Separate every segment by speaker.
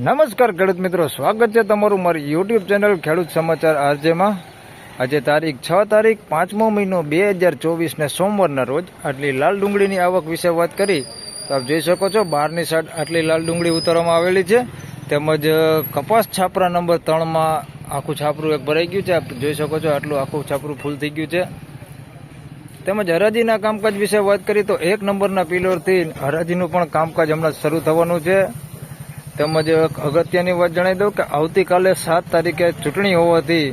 Speaker 1: નમસ્કાર ખેડૂત મિત્રો, સ્વાગત છે તમારું મારી યુટ્યુબ ચેનલ ખેડૂત સમાચાર આરજેમાં। આજે તારીખ 5મો મહિનો 2024 સોમવારના રોજ આટલી લાલ ડુંગળીની આવક વિશે વાત કરી તો આપ જોઈ શકો છો બહારની સાઈડ આટલી લાલ ડુંગળી ઉતારવામાં આવેલી છે। તેમજ કપાસ છાપરા નંબર 3માં આખું છાપરું એક ભરાઈ ગયું છે। આપ જોઈ શકો છો આટલું આખું છાપરું ફૂલ થઈ ગયું છે। તેમજ હરાજીના કામકાજ વિશે વાત કરી તો 1 નંબરના પિલરથી હરાજીનું પણ કામકાજ હમણાં શરૂ થવાનું છે। તેમજ અગત્યની વાત જણાવી દઉં કે આવતીકાલે 7 તારીખે ચૂંટણી હોવાથી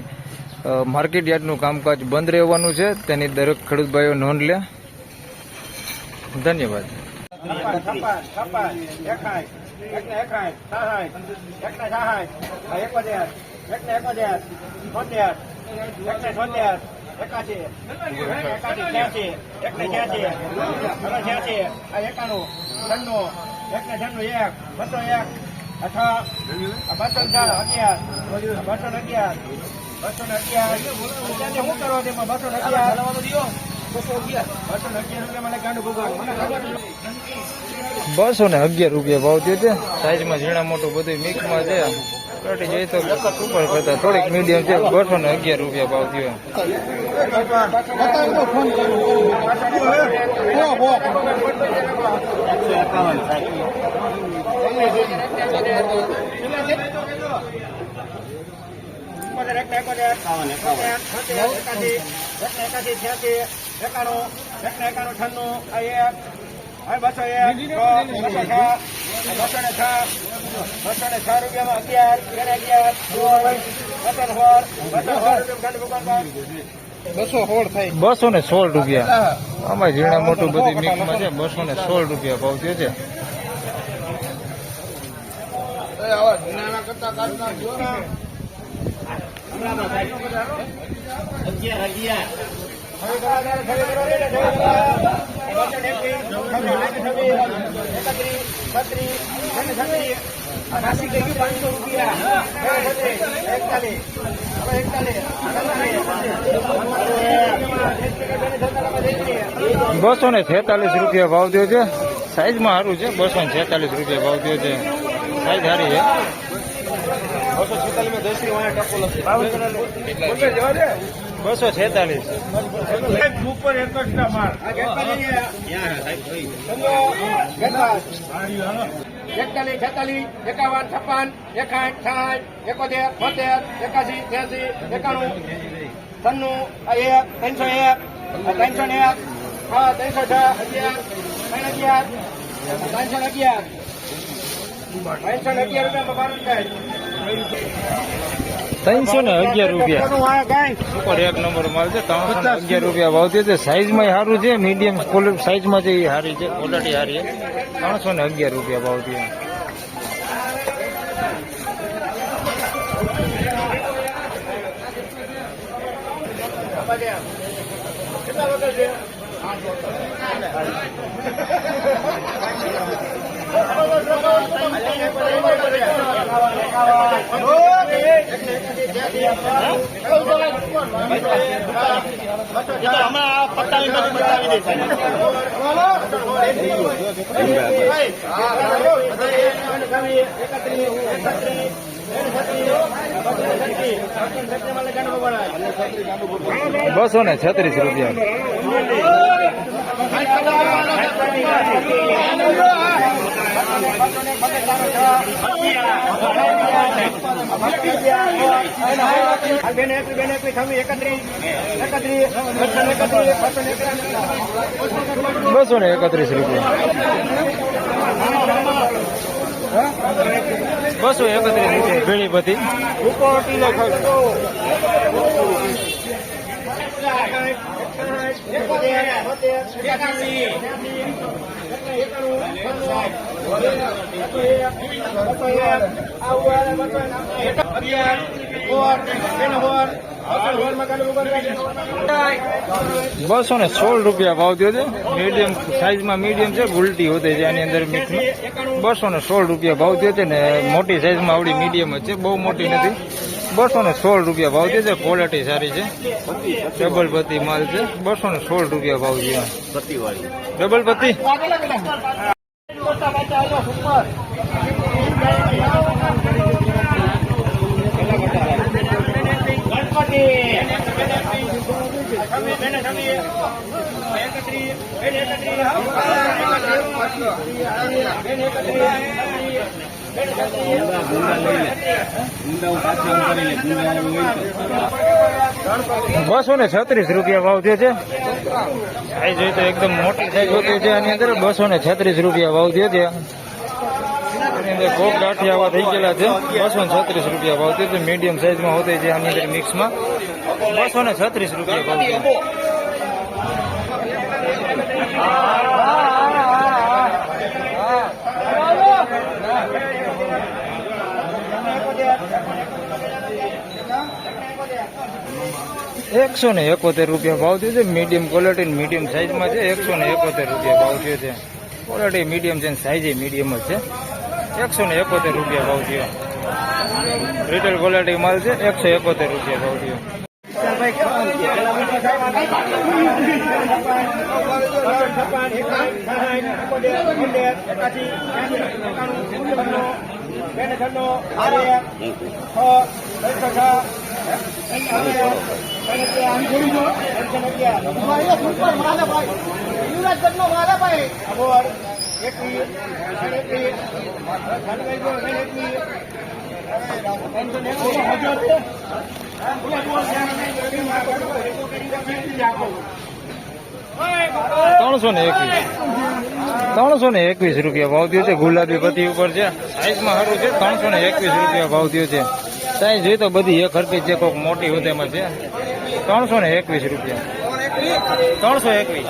Speaker 1: માર્કેટ યાર્ડનું કામકાજ બંધ રહેવાનું છે, તેની દરેક ખેડૂત ભાઈઓ નોંધ લે। ધન્યવાદ। બસો ને 11 રૂપિયા ભાવ થયો છે। સાઈઝમાં ઝીણા મોટું બધું મિક્સમાં છે। કટી જોઈએ તો ઉપર કરતા થોડીક મીડિયમ છે। 211 રૂપિયા ભાવ થયો। બસો ને 16 રૂપિયા આમાં ઝીણા મોટું બધું મિક્સમાં છે। 216 રૂપિયા ભાવ થયો છે। બસો ને 46 રૂપિયા ભાવ થયો છે। સાઈઝમાં સારું છે। 246 રૂપિયા ભાવ થયો છે। સાઈઝ સારી છે। 246
Speaker 2: ઉપર એક જ ના માર 41, 46, 51, 56, 61, 72, 81, 83, 91, 301, 301,
Speaker 1: 311 રૂપિયા સુપર 1 નંબર માલ છે। 311 રૂપિયા ભાવ થયો છે। સાઈઝમાં સારું છે, મીડિયમ સાઈઝમાં છે, એ સારી છે, ક્વોલિટી સારી છે। 311 રૂપિયા ભાવ થયો। બસો ને 36 રૂપિયા બસો ને 31 રૂપિયા 231 રૂપિયા ભેળી બધી બસો ને 16 રૂપિયા ભાવ થયો છે। મીડિયમ સાઈઝમાં મીડિયમ છે, ગુલટી હોતી છે આની અંદર મિક્સમાં। 216 રૂપિયા ભાવ થયો છે ને મોટી સાઈઝમાં આવડી મીડિયમ જ છે, બહુ મોટી નથી। 216 રૂપિયા ભાવ છે। ક્વોલિટી સારી છે, ડબલ પત્તી માલ છે। 216 રૂપિયા ભાવ છે। ડબલ પત્તી ₹236 ભાવ થયો છે. સાઈઝ હોય તો એકદમ મોટી સાઈઝ હોતી છે. આની અંદર ₹236 ભાવ થયો છે. આની અંદર કોક ગાંઠિયા આવા થઈ ગયેલા છે. ₹236 ભાવ થયો છે. મીડિયમ સાઈઝમાં હોતી છે આની અંદર મિક્સમાં. ₹236 ભાવ છે. ₹171 ભાવ થયો છે. મીડિયમ ક્વોલિટી મીડિયમ સાઈઝમાં છે. ₹171 ભાવ થયો છે. ક્વોલિટી મીડિયમ છે, સાઈઝ મીડિયમ જ છે. ₹171 ભાવ થયો. રિટેલ ક્વોલિટી માલ છે. ₹171 ભાવ થયો. ₹321 ભાવ થયો છે. ગુલાબી પતિ ઉપર છે. સાઈઝમાં સારું છે. ₹321 ભાવ થયો છે. સાઈઝ જોઈએ તો બધી એક હરકી છે. કોઈક મોટી હોય તેમાં છે. ₹321. 321.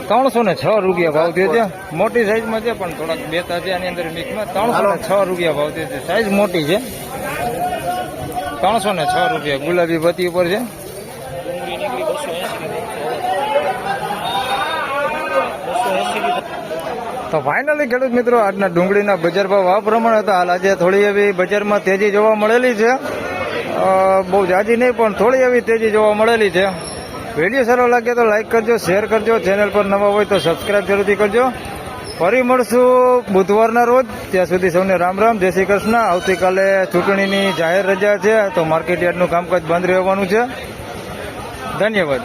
Speaker 1: ₹306 ભાવ થયો છે. મોટી સાઈઝમાં છે પણ થોડાક બેતા છે આની અંદર મિક્સમાં. ₹306 ભાવ થયો છે. સાઈઝ મોટી છે. ₹306 ગુલાબી પતિ ઉપર છે. તો ફાઇનલી ખેડૂત મિત્રો આજના ડુંગળીના બજાર ભાવ આ પ્રમાણે હતા. હાલ આજે થોડી એવી બજારમાં તેજી જોવા મળેલી છે. બહુ જાજી નહીં પણ થોડી એવી તેજી જોવા મળેલી છે. વિડીયો સારો લાગે તો લાઈક કરજો, શેર કરજો. ચેનલ પર નવા હોય તો સબસ્ક્રાઈબ જરૂરથી કરજો. ફરી મળશું બુધવારના રોજ. ત્યાં સુધી સૌને રામ રામ, જય શ્રી કૃષ્ણ. આવતીકાલે ચૂંટણીની જાહેર રજા છે તો માર્કેટ યાર્ડનું કામકાજ બંધ રહેવાનું છે. ધન્યવાદ.